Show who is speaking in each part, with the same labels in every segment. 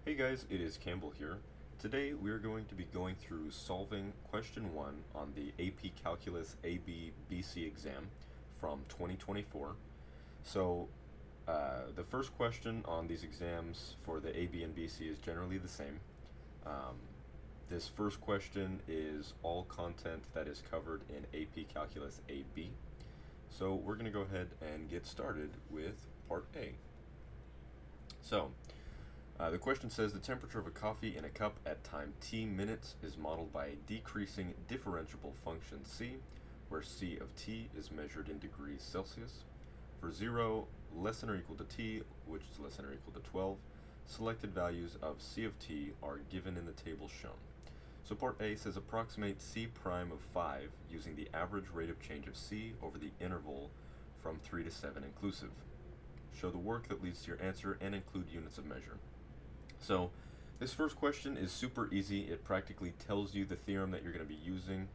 Speaker 1: Hey guys, it is Campbell here. Today we are going to be going through solving question 1 on the AP Calculus AB/BC exam from 2024. So the first question on these exams for the AB and BC is generally the same. Um, this first question is all content that is covered in AP Calculus AB. So we're going to go ahead and get started with part A. So the question says the temperature of a coffee in a cup at time t minutes is modeled by a decreasing differentiable function c, where c of t is measured in degrees Celsius. For 0 less than or equal to t, which is less than or equal to 12, selected values of c of t are given in the table shown. So part A says approximate c prime of 5 using the average rate of change of c over the interval from 3 to 7 inclusive. Show the work that leads to your answer and include units of measure. So this first question is super easy. It practically tells you the theorem that you're going to be using.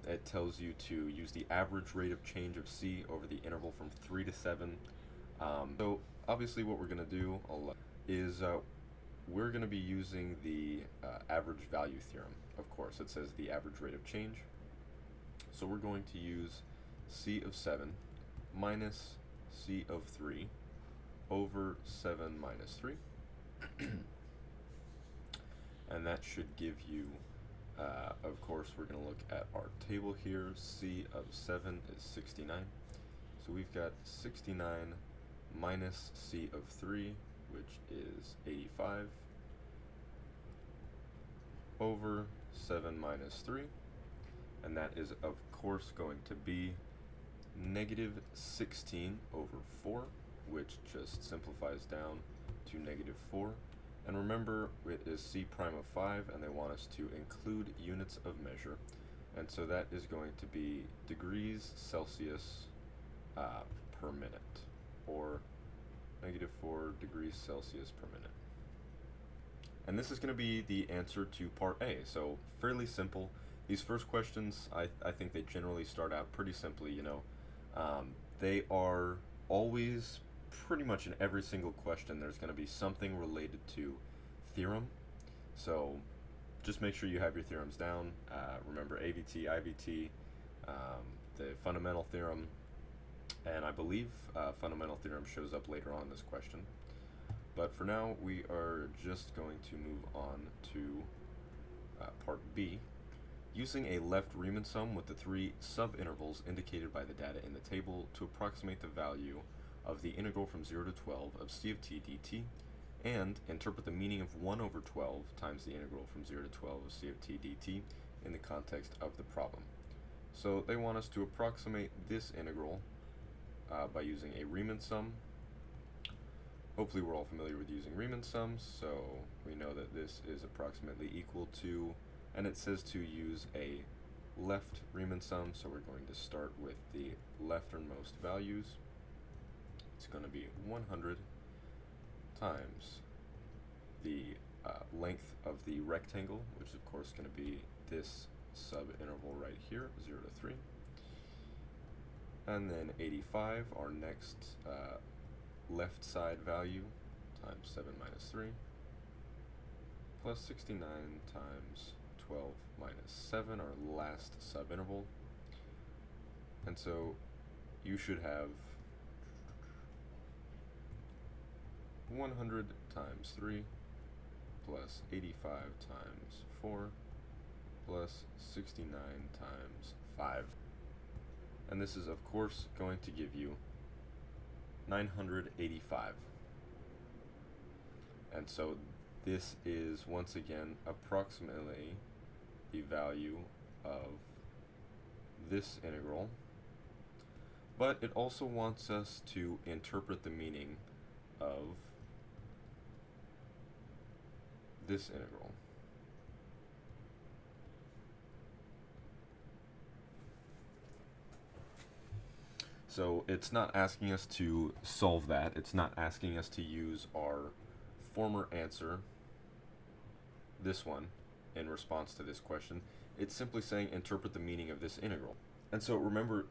Speaker 1: It tells you to use the average rate of change of c over the interval from 3 to 7. So obviously what we're going to do is we're going to be using the average value theorem. Of course, it says the average rate of change. So we're going to use c of 7 minus c of 3 over 7 minus 3. And that should give you, of course, we're going to look at our table here. C of 7 is 69. So we've got 69 minus C of 3, which is 85, over 7 minus 3. And that is, of course, going to be negative 16 over 4, which just simplifies down to negative 4. And remember, it is c prime of 5, and they want us to include units of measure. And so that is going to be degrees Celsius per minute, or negative 4 degrees Celsius per minute. And this is going to be the answer to part A. So fairly simple. These first questions, I think they generally start out pretty simply, they are always, pretty much in every single question, there's going to be something related to theorem. So just make sure you have your theorems down. Remember ABT, IBT, the fundamental theorem, and I believe fundamental theorem shows up later on in this question. But for now, we are just going to move on to part B. Using a left Riemann sum with the 3 subintervals indicated by the data in the table to approximate the value of the integral from 0 to 12 of c of t dt, and interpret the meaning of 1 over 12 times the integral from 0 to 12 of c of t dt in the context of the problem. So they want us to approximate this integral by using a Riemann sum. Hopefully we're all familiar with using Riemann sums, so we know that this is approximately equal to, and it says to use a left Riemann sum, so we're going to start with the lefternmost values. It's going to be 100 times the length of the rectangle, which is of course going to be this subinterval right here, 0 to 3. And then 85, our next left side value, times 7 minus 3, plus 69 times 12 minus 7, our last subinterval. And so you should have 100 times 3 plus 85 times 4 plus 69 times 5. And this is, of course, going to give you 985. And so this is, once again, approximately the value of this integral. But it also wants us to interpret the meaning of this integral. So it's not asking us to solve that. It's not asking us to use our former answer, this one, in response to this question. It's simply saying interpret the meaning of this integral. And so remember,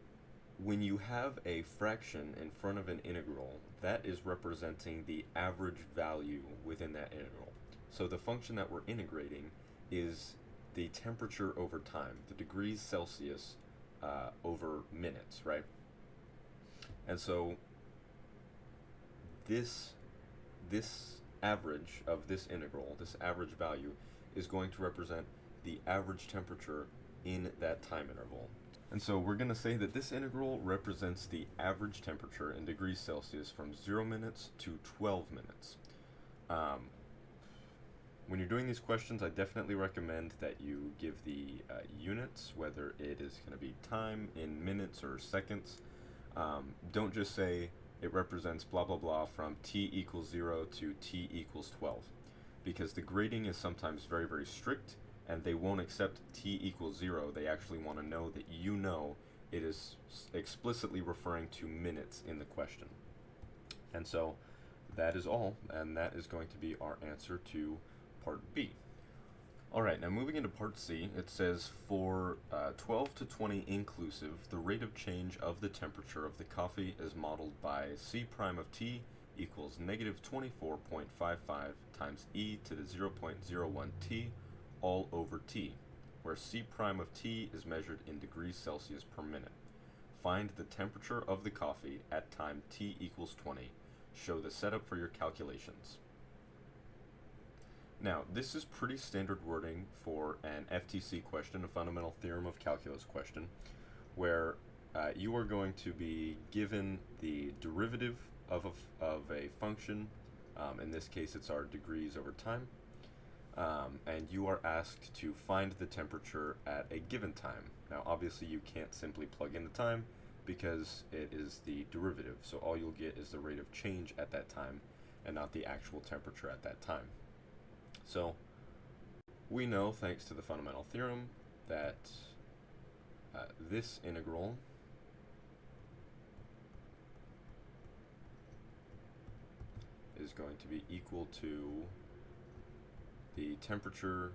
Speaker 1: when you have a fraction in front of an integral, that is representing the average value within that integral. So the function that we're integrating is the temperature over time, the degrees Celsius over minutes, right? And so this average of this integral, this average value, is going to represent the average temperature in that time interval. And so we're going to say that this integral represents the average temperature in degrees Celsius from 0 minutes to 12 minutes. When you're doing these questions, I definitely recommend that you give the units, whether it is going to be time in minutes or seconds. Don't just say it represents blah blah blah from t equals 0 to t equals 12, because the grading is sometimes very, very strict, and they won't accept t equals 0. They actually want to know that you know it is explicitly referring to minutes in the question. And so that is all, and that is going to be our answer to part B. Alright, now moving into part C, it says for 12 to 20 inclusive, the rate of change of the temperature of the coffee is modeled by C prime of t equals negative 24.55 times e to the 0.01 t all over t, where C prime of t is measured in degrees Celsius per minute. Find the temperature of the coffee at time t equals 20. Show the setup for your calculations. Now, this is pretty standard wording for an FTC question, a fundamental theorem of calculus question, where you are going to be given the derivative of a function. In this case, it's our degrees over time. And you are asked to find the temperature at a given time. Now, obviously, you can't simply plug in the time because it is the derivative. So all you'll get is the rate of change at that time and not the actual temperature at that time. So we know, thanks to the fundamental theorem, that this integral is going to be equal to the temperature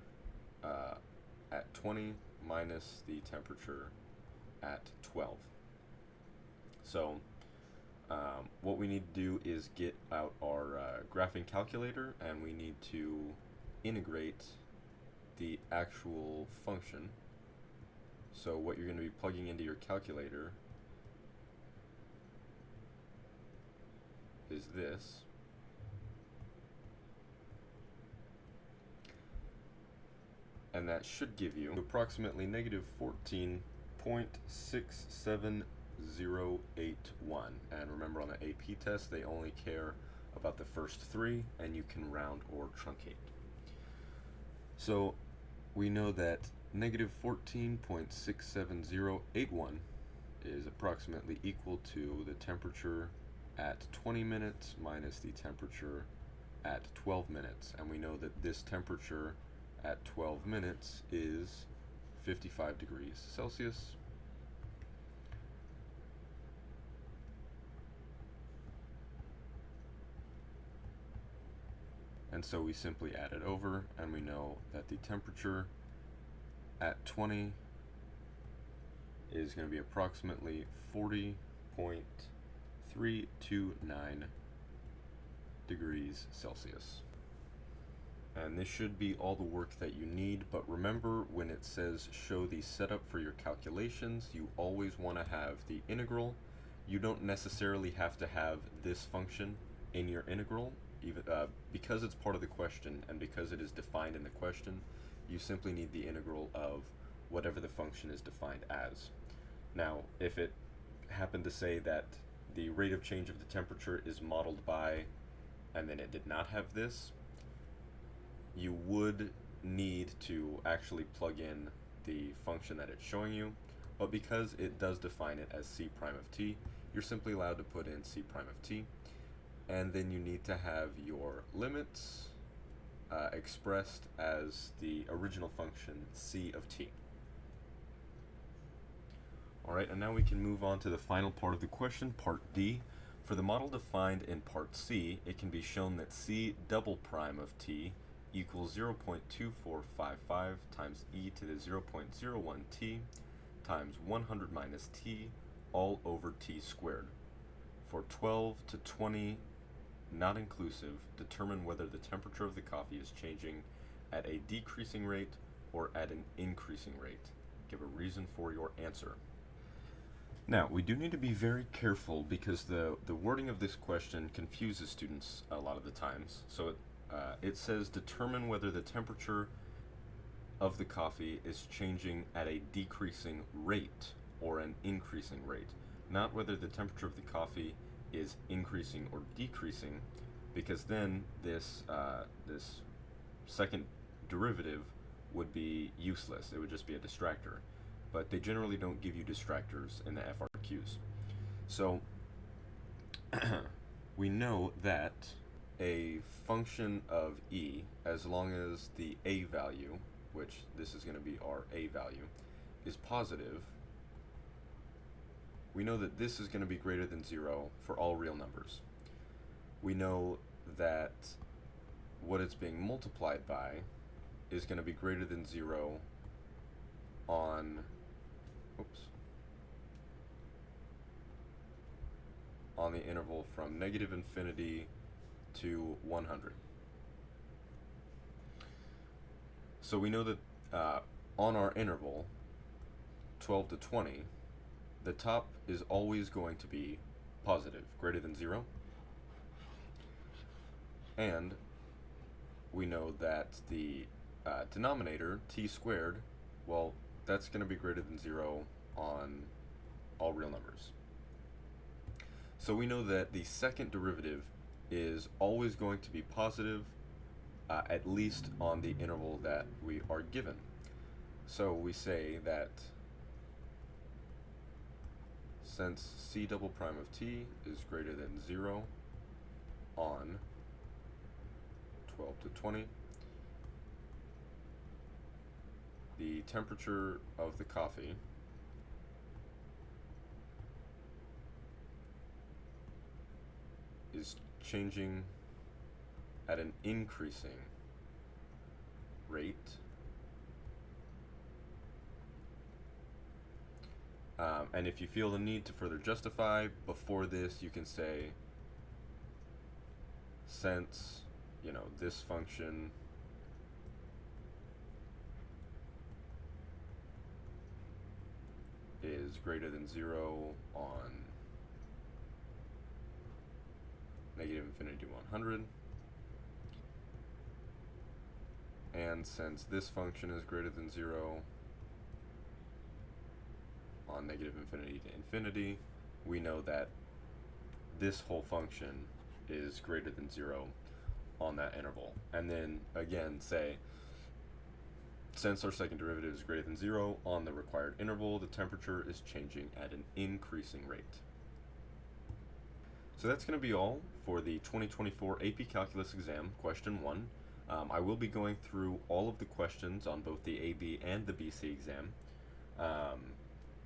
Speaker 1: at 20 minus the temperature at 12. So what we need to do is get out our graphing calculator, and we need to integrate the actual function. So what you're going to be plugging into your calculator is this. And that should give you approximately negative 14.67081. And remember, on the AP test, they only care about the first three, and you can round or truncate. So we know that negative 14.67081 is approximately equal to the temperature at 20 minutes minus the temperature at 12 minutes. And we know that this temperature at 12 minutes is 55 degrees Celsius. And so we simply add it over, and we know that the temperature at 20 is going to be approximately 40.329 degrees Celsius. And this should be all the work that you need, but remember, when it says show the setup for your calculations, you always want to have the integral. You don't necessarily have to have this function in your integral, even because it's part of the question and because it is defined in the question. You simply need the integral of whatever the function is defined as. Now, if it happened to say that the rate of change of the temperature is modeled by, and then it did not have this, you would need to actually plug in the function that it's showing you. But because it does define it as C prime of t, you're simply allowed to put in C prime of t. And then you need to have your limits expressed as the original function C of t. Alright, and now we can move on to the final part of the question, part D. For the model defined in part C, it can be shown that C double prime of t equals 0.2455 times e to the 0.01 t times 100 minus t all over t squared. For 12 to 20 not inclusive, determine whether the temperature of the coffee is changing at a decreasing rate or at an increasing rate. Give a reason for your answer. Now, we do need to be very careful because the wording of this question confuses students a lot of the times. So it says determine whether the temperature of the coffee is changing at a decreasing rate or an increasing rate, not whether the temperature of the coffee is increasing or decreasing, because then this second derivative would be useless. It would just be a distractor. But they generally don't give you distractors in the FRQs. So we know that a function of e, as long as the a value, which this is going to be our a value, is positive, we know that this is going to be greater than 0 for all real numbers. We know that what it's being multiplied by is going to be greater than 0 on the interval from negative infinity to 100. So we know that on our interval 12 to 20, the top is always going to be positive, greater than 0. And we know that the denominator, t squared, well, that's going to be greater than 0 on all real numbers. So we know that the second derivative is always going to be positive, at least on the interval that we are given. So we say that since c double prime of t is greater than 0 on 12 to 20, the temperature of the coffee is changing at an increasing rate, and if you feel the need to further justify before this, you can say, since this function is greater than 0 on negative infinity to 100, and since this function is greater than 0 on negative infinity to infinity, we know that this whole function is greater than 0 on that interval. And then again say, since our second derivative is greater than 0 on the required interval, the temperature is changing at an increasing rate. So that's going to be all for the 2024 AP Calculus exam, question 1. I will be going through all of the questions on both the AB and the BC exam.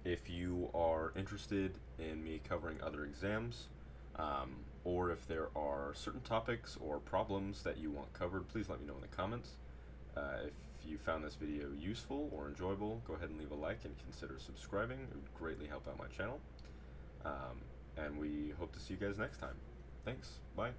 Speaker 1: If you are interested in me covering other exams, or if there are certain topics or problems that you want covered, please let me know in the comments. If you found this video useful or enjoyable, go ahead and leave a like and consider subscribing. It would greatly help out my channel. And we hope to see you guys next time. Thanks. Bye.